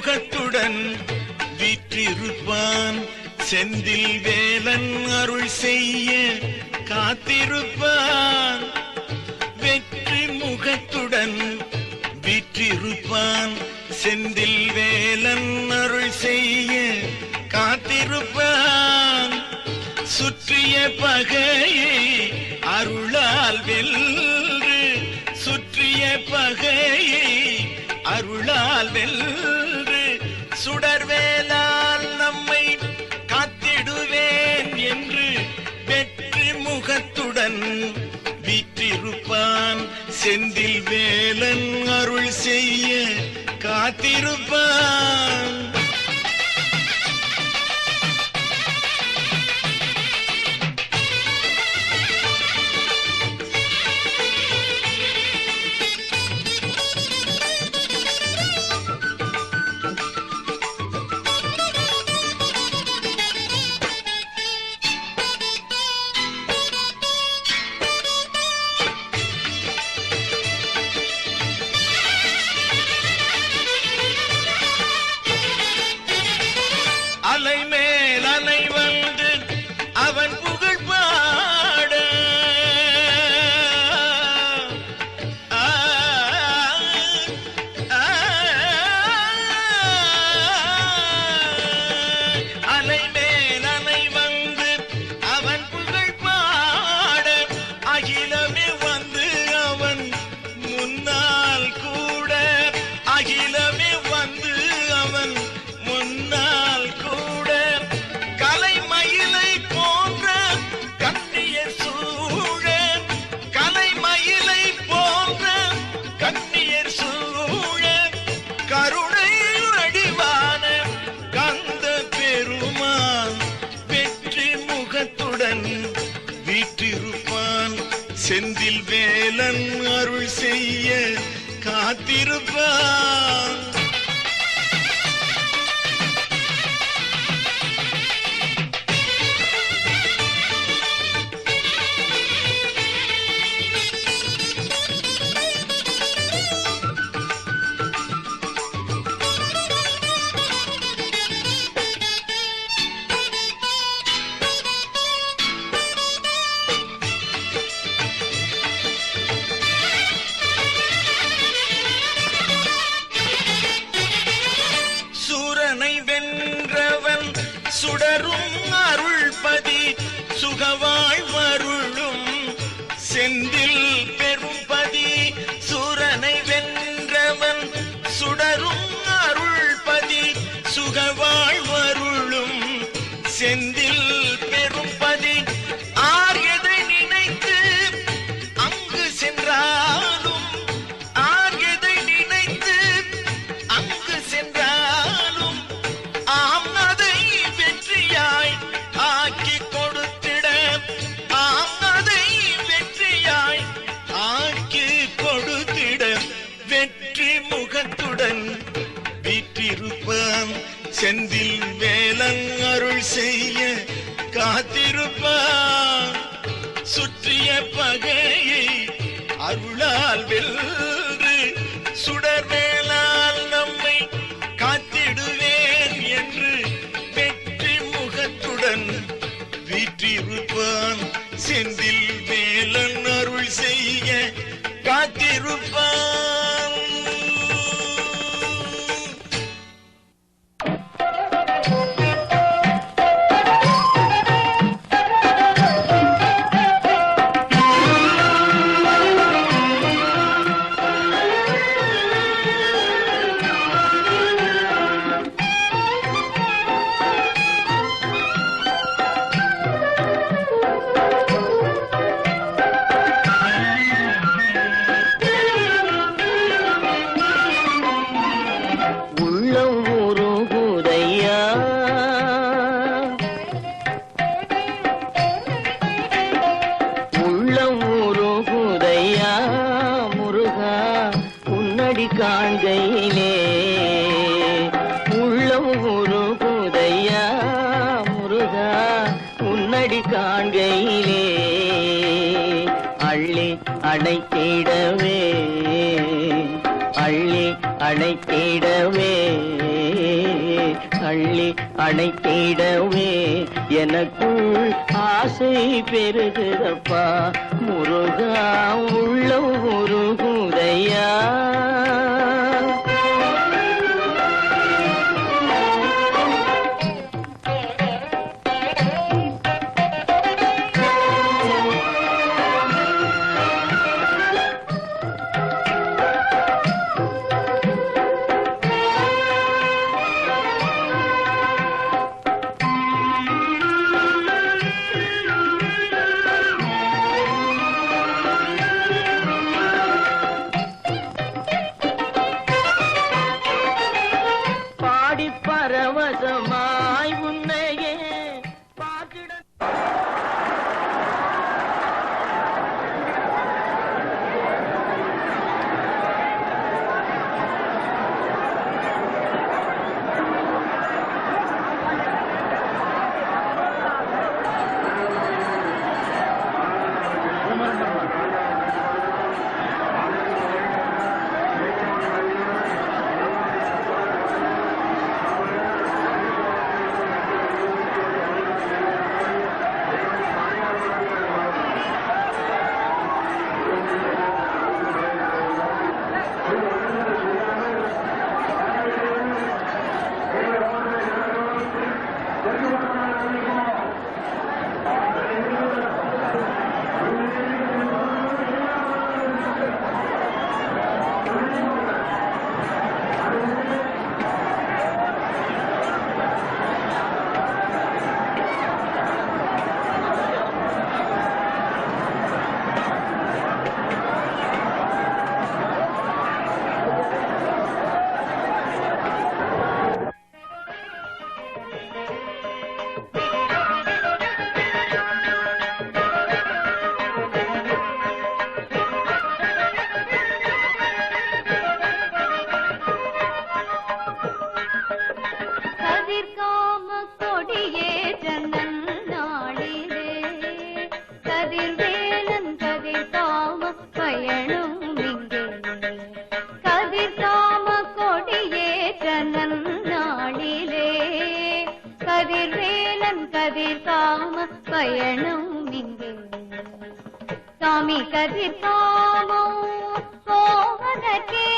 முகத்துடன் வீற்றிருப்பான். செந்தில் வேலன் அருள் செய்ய காத்திருப்பான். வெற்றி முகத்துடன் வீற்றிருப்பான். செந்தில் வேலன் அருள் செய்ய காத்திருப்பான். சுற்றிய பகையை அருளால் வென்று, சுற்றிய பகையை அருளால் வென்று, சுடர்வேலால் நம்மை காத்திடுவேன் என்று வெற்றி முகத்துடன் வீற்றிருப்பான். செந்தில் வேலன் அருள் செய்ய காத்திருப்பான். அலை மேல் அலை வந்து அவன் புகழ் பாட, அலை மேல் அலை வந்து அவன் புகழ் பாட, அகிலமே வந்து அவன் முன்னால் கூட, அகிலமே வந்து அவன் முன்னால் கூட, கலைமயிலை போன்ற கண்ணியர் சூழ, கலைமயிலை போன்ற கண்ணியர் சூழ, கருணை வடிவான கந்த பெருமான் வெற்றி முகத்துடன் வீற்றிருப்பான். செந்தில் வேலன் அருள் செய்ய காத்திருப்பான். சூரனை வென்றவன் சுடரும் அருள்பதி, சுகவாழ்வருளும் செந்தில் பெரும்பதி. சூரனை வென்றவன் சுடரும் அருள்பதி, சுகவாழ்வருளும் செந்தில் பெரும்பதி. ஆர் எதை நினைத்து அங்கு சென்றாலும், ஆர் எதை நினைத்து அங்கு சென்றாலும், ஆம் அதை வெற்றியாய் ஆக்கி கொடுத்திட, ஆம் அதை வெற்றியாய் ஆக்கி கொடுத்திட வெற்றி முகத்துடன் வீற்றிருப்பான். செந்தில் வேலன் அருள் செய்ய காத்திருப்பான். சுற்றிய பகையை அருளால் வென்று, சுடர்வேலால் நம்மை காத்திடுவேன் என்று வெற்றி முகத்துடன் வீற்றிருப்பான். செந்தில் வேலன் அருள் செய்ய காத்திருப்பான். காண்கையிலே உள்ளம் உருகுதையா முருகா உன்னடி காண்கையிலே அள்ளி அணைத்திடவே அள்ளி அணைத்திடவே அள்ளி அணைத்திடவே எனக்குள் ஆசை பெருகுதப்பா முருகா உள்ளம் உருகுதையா. பரவசமாய் உன்னையே பார்த்திட பயணம் இங்கே சாமி கதிர்காமோ போவதற்கே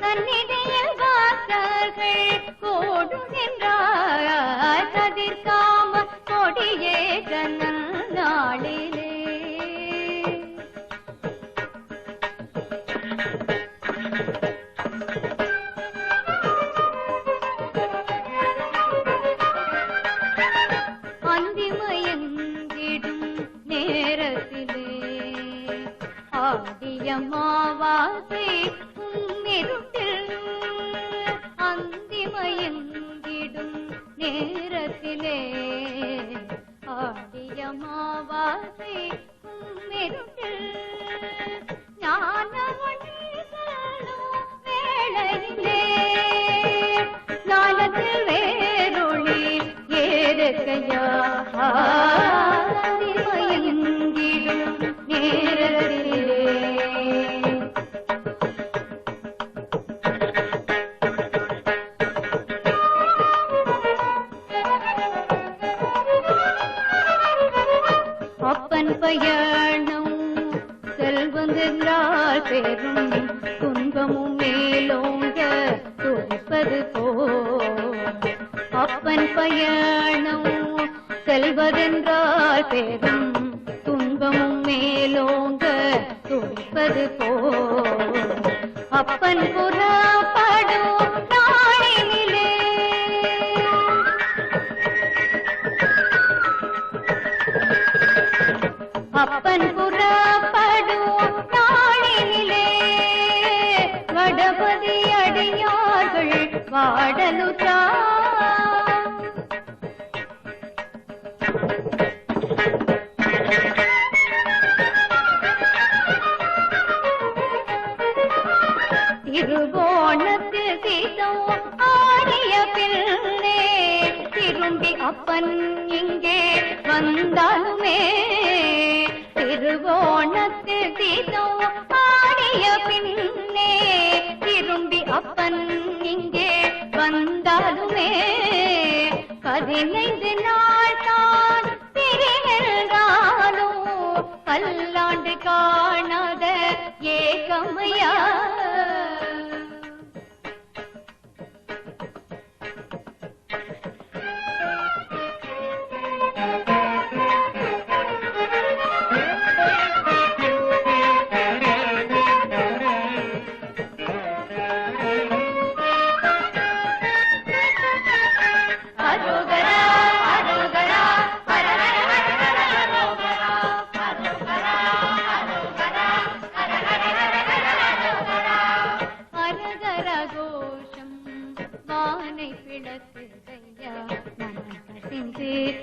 சந்நிதியில் வாசர்கள் கூடுகின்றார் கதிர்காம கொடியே கண்ணன் நாளிலே மாவாசை உன்னிருட்டில் அந்திமயங்கிடும் நேரத்திலே ஆடிய மாவாசை உன்னிருட்டில் வேளையிலே ஞானத்தில் வேறொளி ஏறக்கையா அந்திமயங்கிடும் நேரத்திலே அப்பன் பயணம் செல்வந்தென்றால் பெரும் துன்பமும் மேலோங்க துடிப்பது போ அப்பன் பயணம் செல்வதென்றால் பெரும் துன்பமும் மேலோங்க துடிப்பது போ அப்பன் புறப்படும் நாளினிலே அப்பன் புறப்படும் நாளினிலே வடபதி அடியார்கள் வாடலுற்றா திருவோணத்தில் சீதம் ஆடிய பின்னே திரும்பி அப்பன் இங்கே வந்தாலுமே திருவோணத்தில் சீதம் ஆடிய பின்னே திரும்பி அப்பன் இங்கே வந்தாலும் ஏகமையா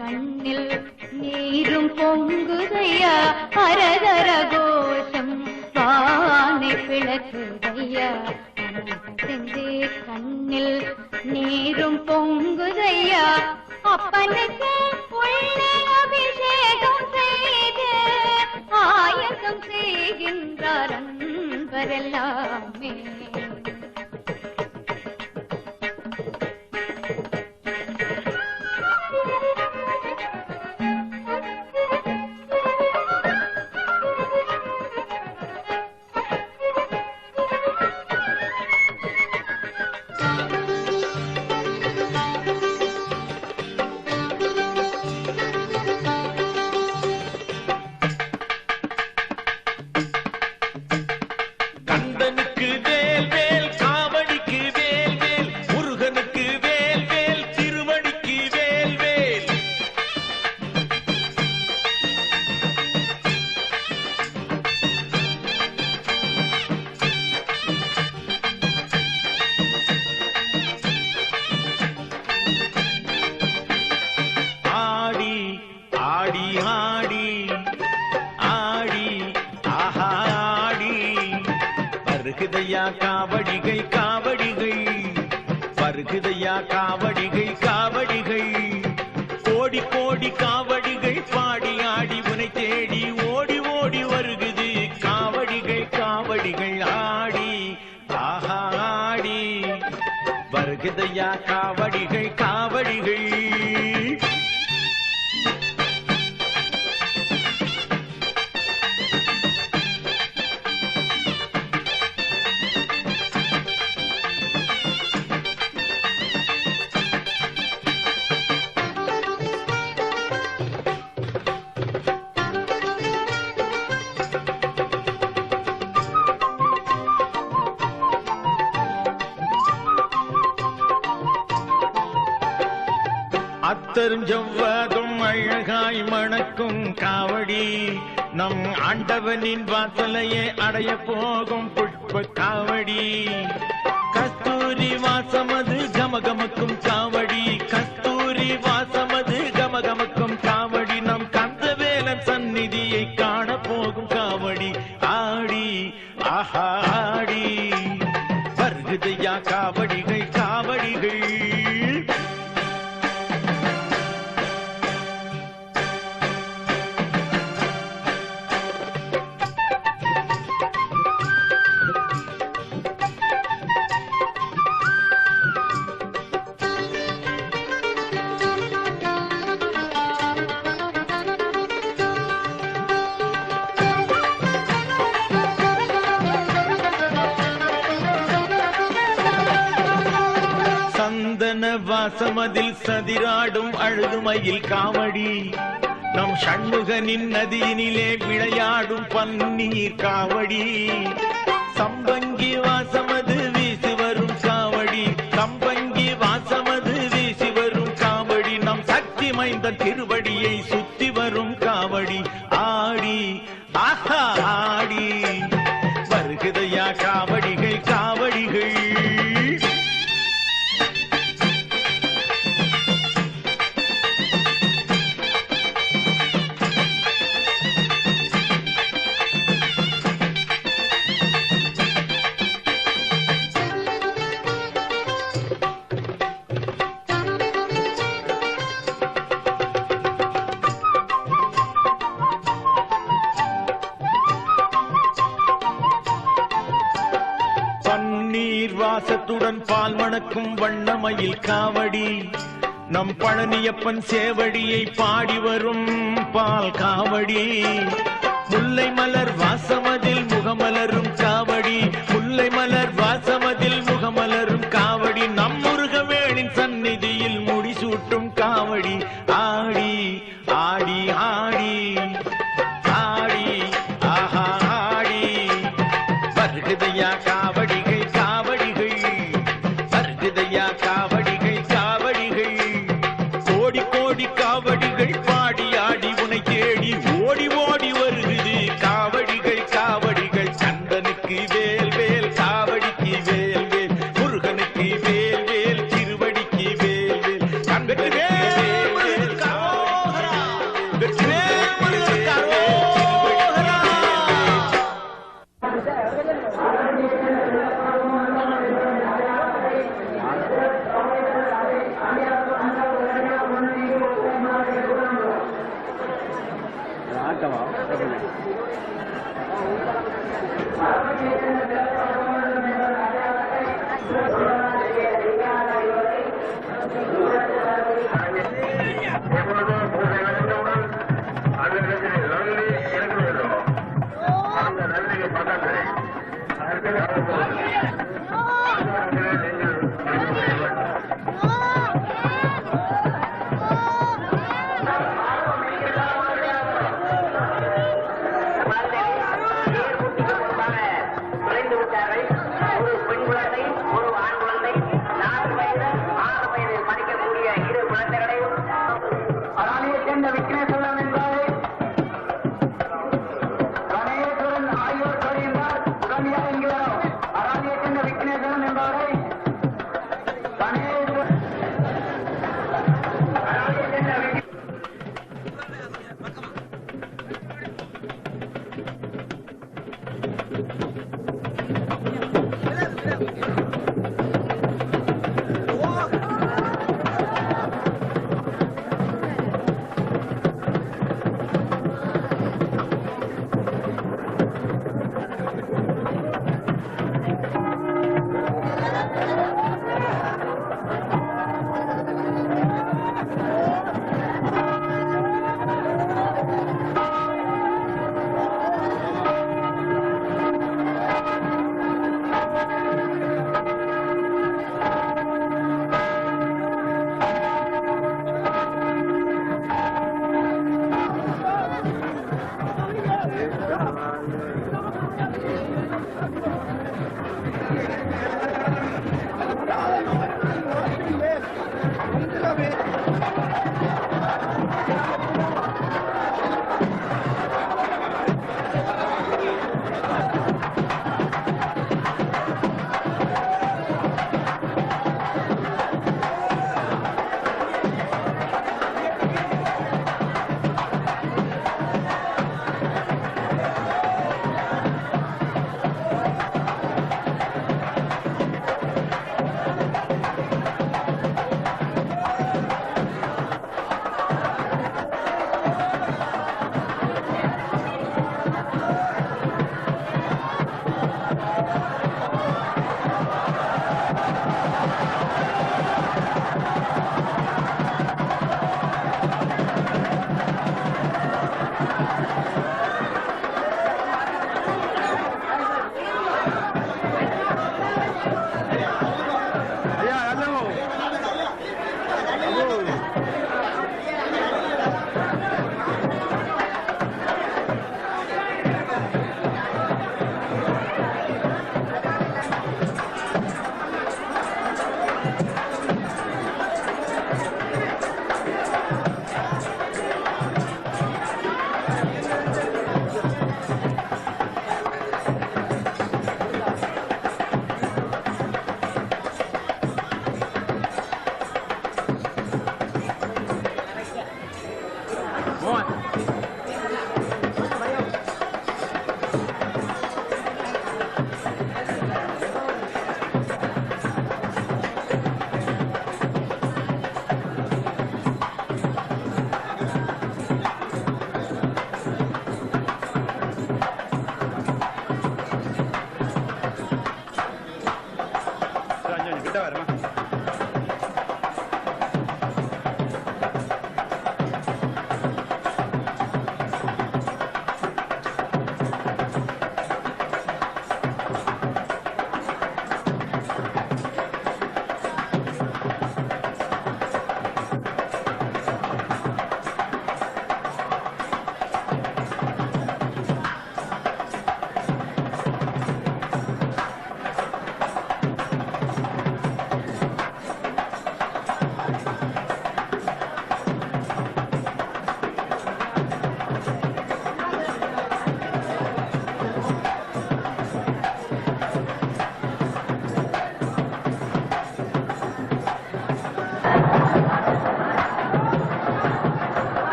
கண்ணில் நீரும் பொங்குதையா அரகர கோஷம் வானை பிளக்குதையா சென்று கண்ணில் நீரும் பொங்குதையா அப்பனுக்கு உள்ளே அபிஷேகம் செய்து ஆயசம் செய்கின்றார் அன்பரெல்லாமே வருகுதையா காவடிகை காவடிகை வருகுதையா காவடிகை காவடிகை கோடி கோடி காவடிகை பாடி ஆடி உனை தேடி ஓடி ஓடி வருகுது காவடிகை காவடிகை ஆடி ஆஹா ஆடி வருகுதையா காவடிகை காவடிகை அத்தருஞ்செவ்வாதும் அழகாய் மணக்கும் காவடி நம் ஆண்டவனின் வாசலையே அடைய போகும் புஷ்ப காவடி கஸ்தூரி வாசமது கமகமக்கும் காவடி கஸ்தூரி வாசமது கமகமக்கும் காவடி நம் கந்தவேலன் சந்நிதியை காண போகும் காவடி ஆடி ஆஹா ஆடி வருகுதையா காவடிகை காவடிகள் வாசமதில் சதிராடும் அழுதுமையில் காவடி நம் சண்முகனின் நதியினிலே விளையாடும் பன்னீர் காவடி சம்பங்கி வாசமது வீசி வரும் காவடி சம்பங்கி வாசமது வீசி வரும் காவடி நம் சக்தி மைந்தன் திருவடியை சுத்தி வரும் காவடி ஆடி ஆஹா ஆடி வருகுதையா காவடிகள் காவடிகள் வாசத்துடன் பால் மணக்கும் வண்ணமயில் காவடி நம் பழனியப்பன் சேவடியை பாடி வரும் பால் காவடி முல்லை மலர் வாசமதில் முகமலரும் காவடி, முல்லை மலர் வாசமதில் முகமலரும் காவடி, நம் முருகவேணின் சந்நிதியில் முடிசூட்டும் காவடி. ஆடி ஆடி ஆடி ஆடி ஆஹா ஆடி வருகுதையா காவடிகள் காவடிகள், வருகுதையா காவடிகள் காவடிகள், கோடி கோடி காவடிகள் பாடி ஆடி உனை தேடி ஓடி ஓடி வருகுது காவடிகள் காவடிகள். கந்தனுக்கு வேல் வேல் காவடிக்கு வேல் வேல், முருகனுக்கு வேல் வேல் திருவடிக்கு வேல் வேல். கந்தனுக்கு வேல் வேல் கரோகரா, வெற்றிவேல் முருகன் கரோகரா.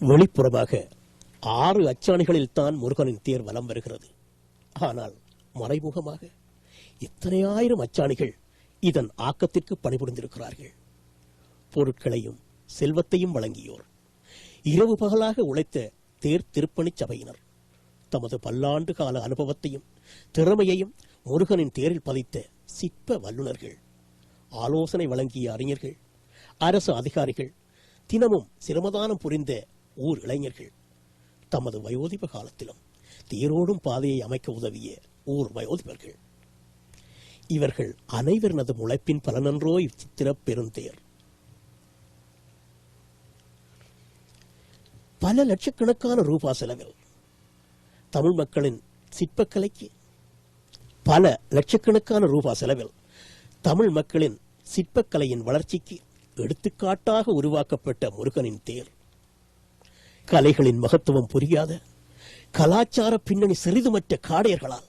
வெளிப்புறமாக 6 அச்சாணிகளில் தான் முருகனின் தேர் வலம் வருகிறது. ஆனால் மறைமுகமாக இத்தனை ஆயிரம் அச்சாணிகள் இதன் ஆக்கத்திற்கு பணிபுரிந்திருக்கிறார்கள். பொருட்களையும் செல்வத்தையும் வழங்கியோர், இரவு பகலாக உழைத்த தேர் திருப்பணி சபையினர், தமது பல்லாண்டு கால அனுபவத்தையும் திறமையையும் முருகனின் தேரில் பதித்த சிற்ப வல்லுநர்கள், ஆலோசனை வழங்கிய அறிஞர்கள், அரசு அதிகாரிகள், தினமும் சிரமதானம் புரிந்த ஊர் இளைஞர்கள், தமது வயோதிப காலத்திலும் தேரோடும் பாதையை அமைக்க உதவிய ஊர் வயோதிபர்கள், இவர்கள் அனைவரினது உழைப்பின் பலனன்றோ இச்சித்திர பெருந்தேர். பல லட்சக்கணக்கான ரூபாய் செலவில் தமிழ் மக்களின் சிற்பக்கலைக்கு தமிழ் மக்களின் சிற்பக்கலையின் வளர்ச்சிக்கு எடுத்துக்காட்டாக உருவாக்கப்பட்ட முருகனின் தேர், கலைகளின் மகத்துவம் புரியாத கலாச்சார பின்னணி சிறிதுமற்ற காடையர்களால்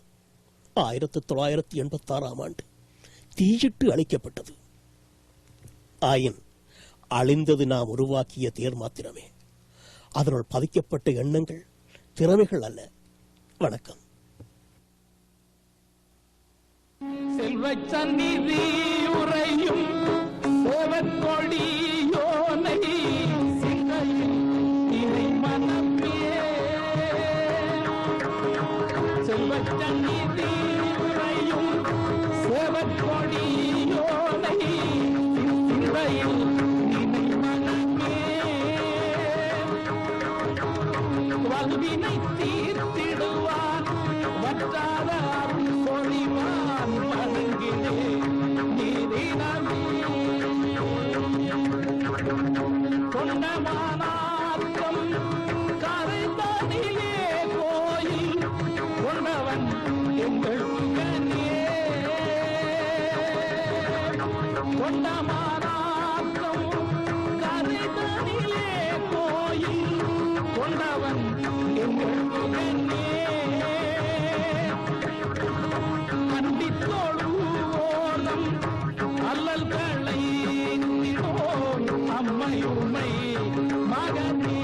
1986ஆம் ஆண்டு தீயிட்டு அழிக்கப்பட்டது. ஆயின் அழிந்தது நாம் உருவாக்கிய தேர் மாத்திரமே, அதனுள் பதிக்கப்பட்ட எண்ணங்கள், திறமைகள் அல்ல. வணக்கம். செல்வச் சந்நிதி உறையும் சேவற்கொடியோனை சிந்தையில் இறை மனமே. செல்வச் சந்நிதி உறையும் சேவற்கொடியோனை சிந்தையில் இறை மனமே. வல்வினை தீர்த்திடுவான், வற்றாத அருள் பொழிவான், வணங்கினே நீரினமே. கொண்டமானார்த்தம் கரைந்தனிலே கோயில் கொண்டவன் எங்கள் புகழே. கொண்டமானார்த்தம் கரைந்தனிலே கோயில் கொண்டவன் எங்கள் புகழே. கண்டித்தோழுவோலம் அல்லல்களை அம்மையுமை மகனே.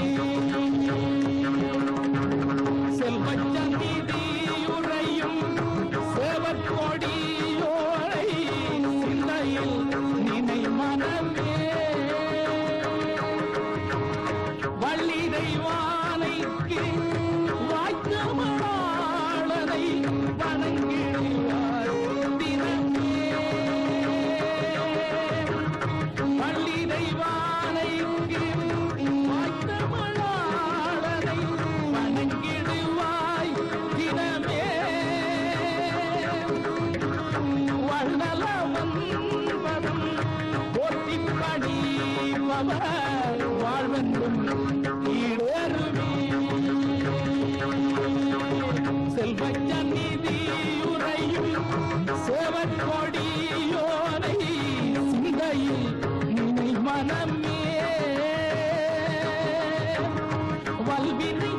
செல்வச் சந்நிதியுறையும் சேவற்கொடியோரை சிந்தையில் நினை மனமே. வள்ளி தெய்வானைக்கு வாய்த்த மணாளனை வணங்கிடுவார் தினமே. வள்ளி தெய்வானைக்கு வாய்த்த மணாளனை வணங்கிடுவாய் தினமே. வள்ளலவன் வரும் போற்றிப் பணிபவர் வாழ்வென்றும் ஈடேறுமே. செல்வச் சந்நிதியுறையும் சேவற்கொடியோனை சிந்தையில் நினை மனமே. வல்வினை